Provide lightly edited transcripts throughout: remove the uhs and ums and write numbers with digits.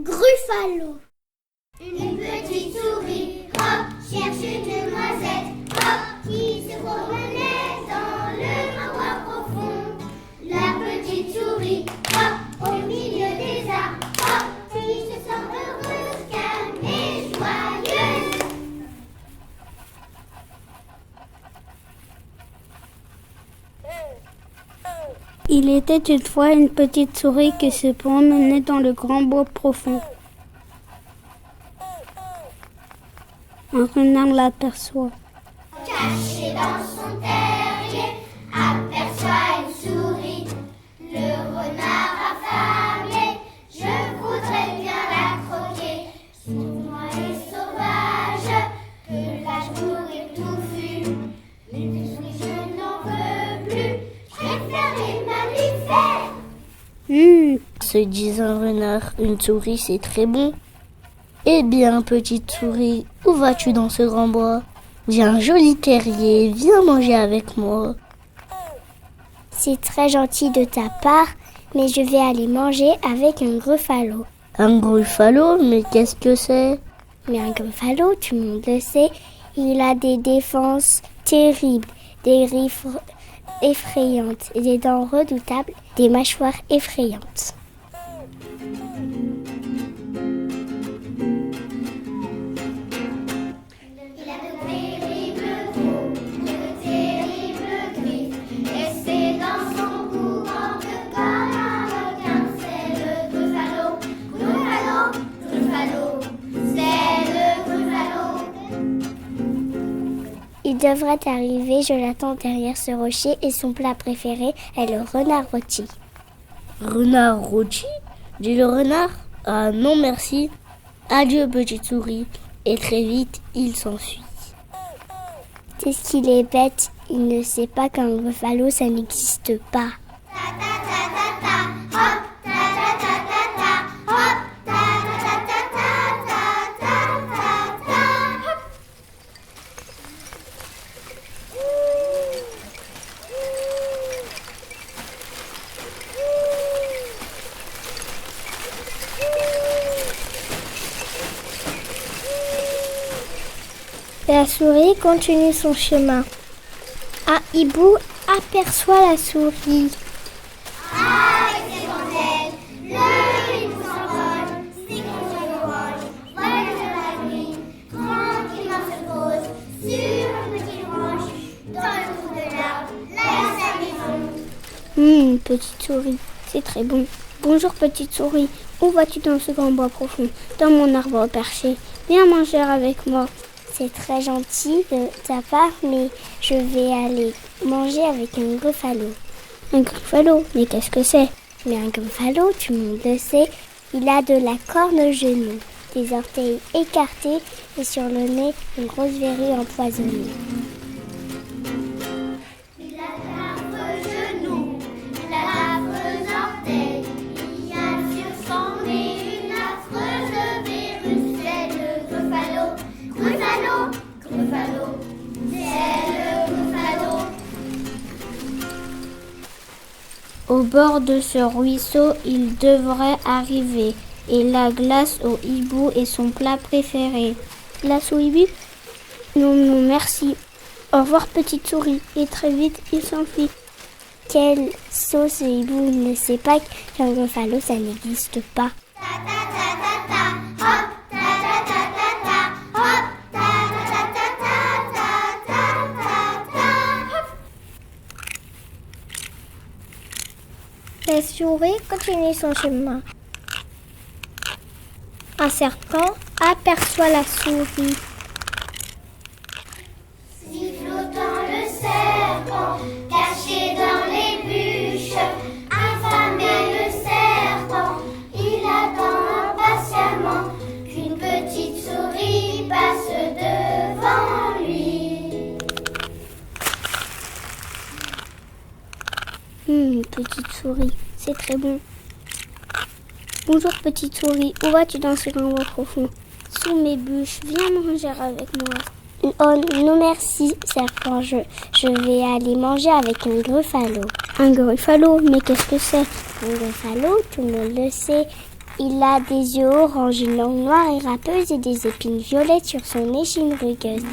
Gruffalo. Une petite souris, hop, cherche une noisette, hop, qui se promenait dans le marais profond. La petite souris, hop, au milieu des arbres, hop, qui se sent heureuse, calme et joyeuse. Il était une fois une petite souris qui se promenait dans le grand bois profond. Un renard l'aperçoit. Caché dans son terrier, aperçoit une souris. Le renard affamé, je voudrais bien la croquer. Moi est sauvage, que l'âge est touffu. Mais des souris, je n'en veux plus, je préfère les mammifères. Se dit un renard, une souris c'est très bon. Eh bien, petite souris, où vas-tu dans ce grand bois? J'ai un joli terrier, viens manger avec moi. C'est très gentil de ta part, mais je vais aller manger avec un gruffalo. Un gruffalo, mais qu'est-ce que c'est? Mais un gruffalo, tout le monde le sait, il a des défenses terribles, des griffes effrayantes, des dents redoutables, des mâchoires effrayantes. Il devrait arriver, je l'attends derrière ce rocher et son plat préféré est le renard rôti. Renard rôti? Dit le renard. Ah non merci. Adieu petite souris. Et très vite, il s'enfuit. Qu'est-ce qu'il est bête, il ne sait pas qu'un gruffalo ça n'existe pas. La souris continue son chemin. Un hibou aperçoit la souris. Ah, c'est bordel, le hibou s'envole, c'est contre l'orange, voilà de la nuit, tranquillement se pose, sur une petite branche, dans le trou de l'arbre, là est sa maison. Petite souris, c'est très bon. Bonjour petite souris, où vas-tu dans ce grand bois profond? Dans mon arbre perché, viens manger avec moi. C'est très gentil de ta part, mais je vais aller manger avec un gruffalo. Un gruffalo, mais qu'est-ce que c'est? Mais un gruffalo, tout le monde le sait, il a de la corne au genou, des orteils écartés et sur le nez une grosse verrue empoisonnée. Il a d'affreux genoux, il a d'affreux orteils, il y a sur son nez une affreuse verrue, c'est le gruffalo. Gruffalo, gruffalo, c'est le gruffalo. Au bord de ce ruisseau, il devrait arriver. Et la glace au hibou est son plat préféré. Glace au hibou? Non, non, merci. Au revoir, petite souris. Et très vite, il s'enfuit. Quelle sauce hibou ne sait pas qu'un gruffalo, ça n'existe pas. La souris continue son chemin. Un serpent aperçoit la souris. Sifflotant le serpent, caché dans les bûches, affamé le serpent, il attend impatiemment qu'une petite souris passe devant lui. Petite souris, c'est très bon. Bonjour petite souris, où vas-tu dans ce grand bois profond? Sous mes bûches, viens manger avec moi. Oh non merci serpent, je vais aller manger avec un gruffalo. Un gruffalo, mais qu'est-ce que c'est? Un gruffalo, tout le monde le sait, Il a des yeux orange, une langue noire et râpeuse et des épines violettes sur son échine rugueuse.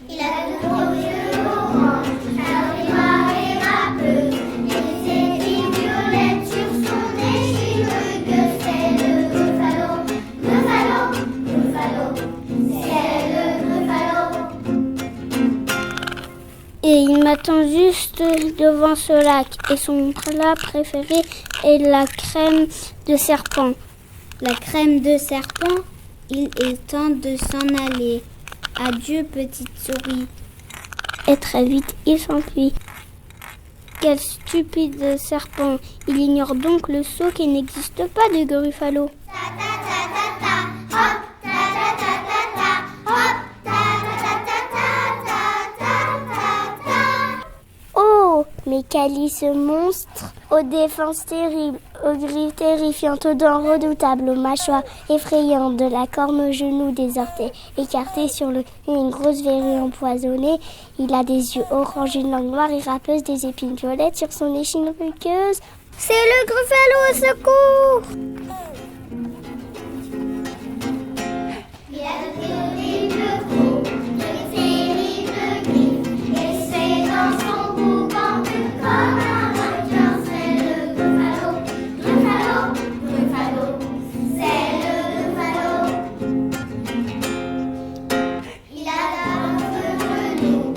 Il a de gros yeux orange, un oreille noire et râpeuse, et des épines violettes sur son échine rugueuse. C'est le Gruffalo, Gruffalo, Gruffalo, c'est le Gruffalo. Et il m'attend juste devant ce lac. Et son plat préféré est la crème de serpent. La crème de serpent, il est temps de s'en aller. Adieu, petite souris. Et très vite, il s'enfuit. Quel stupide serpent. Il ignore donc le saut qui n'existe pas de Gruffalo. Ta ta ta ta ta, hop, ta ta ta ta ta, hop, ta ta ta ta ta ta ta ta. Oh, mais quel est ce monstre aux défenses terribles, aux griffes terrifiantes, aux dents redoutables, aux mâchoires effrayantes, de la corne aux genoux, des orteils écartés sur le une grosse verrue empoisonnée. Il a des yeux orange, une langue noire et râpeuse, des épines violettes sur son échine rugueuse. C'est le Gruffalo, au secours! Il a de terribles crocs, de terribles griffes, et c'est dans son cou pendu comme un requin. C'est le Gruffalo, Gruffalo, Gruffalo, c'est le Gruffalo. Il a d'affreux genoux,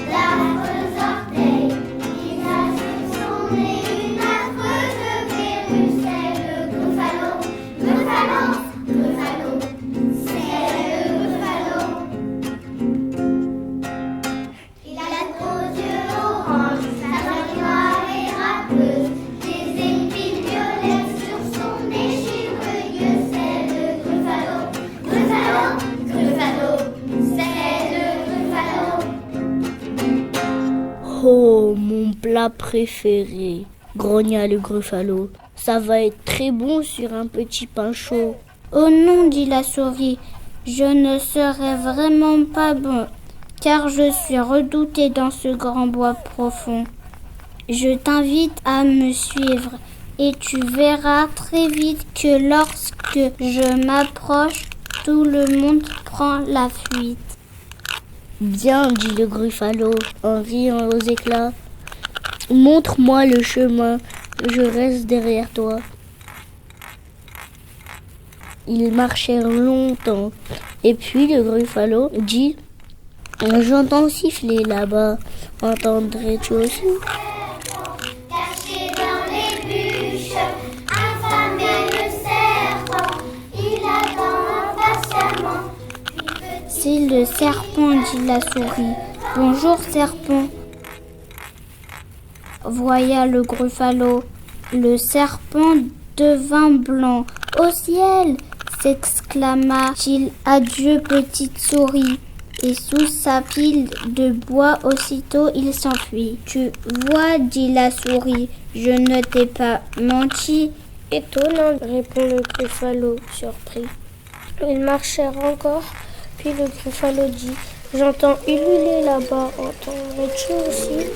d'affreux orteils, il a sur son nez une affreuse verrue. C'est le Gruffalo, Gruffalo, Gruffalo, c'est le Gruffalo. Il a de gros yeux orange, sa langue noire et râpeuse, des épines violettes sur son échine rugueuse. C'est le Gruffalo, Gruffalo, Gruffalo, c'est le Gruffalo. Oh, mon plat préféré, grogna le Gruffalo. Ça va être très bon sur un petit pain chaud. Oh non, dit la souris, je ne serai vraiment pas bon, car je suis redoutée dans ce grand bois profond. Je t'invite à me suivre, et tu verras très vite que lorsque je m'approche, tout le monde prend la fuite. Bien, dit le Gruffalo en riant aux éclats. Montre-moi le chemin, je reste derrière toi. Ils marchèrent longtemps, et puis le Gruffalo dit « J'entends siffler là-bas, entendrais-tu aussi ?» Caché dans les bûches, infamé le serpent, il attend impatiemment. C'est le serpent, dit la souris. Bonjour, serpent. Voya le Gruffalo. Le serpent devint blanc. Au ciel, s'exclama-t-il. Adieu, petite souris. Et sous sa pile de bois, aussitôt il s'enfuit. Tu vois, dit la souris, je ne t'ai pas menti. Étonnant, répond le Gruffalo, surpris. Ils marchèrent encore, puis le Gruffalo dit « J'entends ululer là-bas, entendrais-tu aussi ?»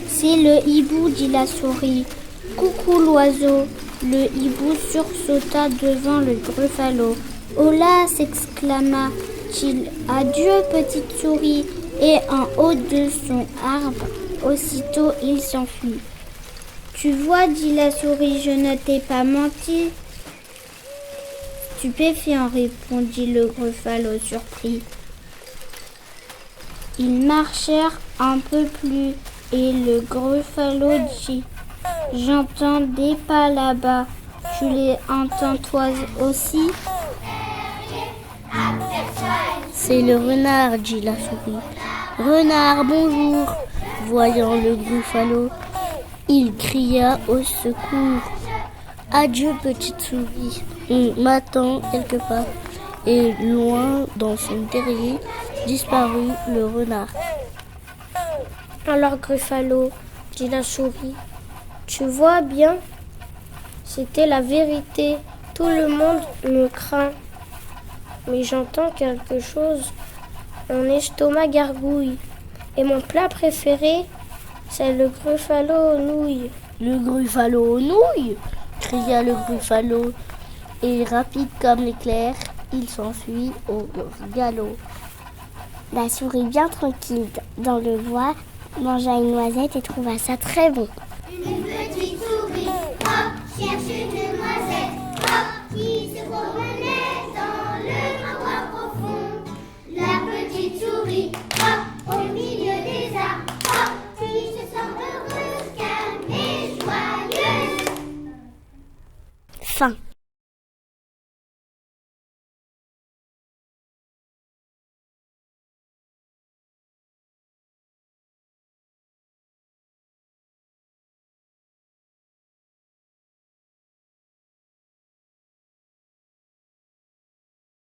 C'est le hibou, dit la souris. Coucou l'oiseau. Le hibou sursauta devant le Gruffalo. Oh là, s'exclama-t-il. Adieu, petite souris. Et en haut de son arbre, aussitôt il s'enfuit. Tu vois, dit la souris, je ne t'ai pas menti. Stupéfiant, répondit le Gruffalo surpris. Ils marchèrent un peu plus et le Gruffalo dit « J'entends des pas là-bas, tu les entends toi aussi ?» C'est le renard, dit la souris. Renard, bonjour. Voyant le Gruffalo, il cria au secours. Adieu, petite souris. On m'attend quelque part. Et loin dans son terrier, disparut le renard. Alors Gruffalo, dit la souris, tu vois bien, c'était la vérité. Tout le monde me craint. mais j'entends quelque chose. Mon estomac gargouille. Et mon plat préféré, c'est le gruffalo aux nouilles. Le gruffalo aux nouilles, cria le gruffalo, et rapide comme l'éclair, il s'enfuit au galop. La souris, bien tranquille dans le bois, mangea une noisette et trouva ça très bon.